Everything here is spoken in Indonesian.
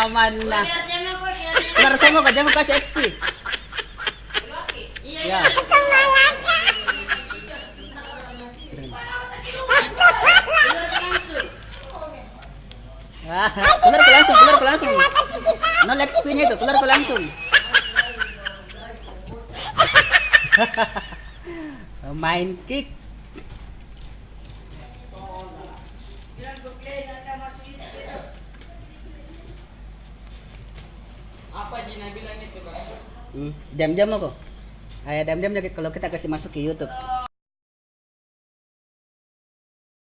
Aman na. Keluar saya mau jangan kasih XP. Ya. Keluar ke langsung. Nol XP-nya itu, keluar ke langsung. Main kick. Apa Jina bilang itu, Bang? Jam-jam kok. Ayah jam-jam kalau kita kasih masuk ke YouTube.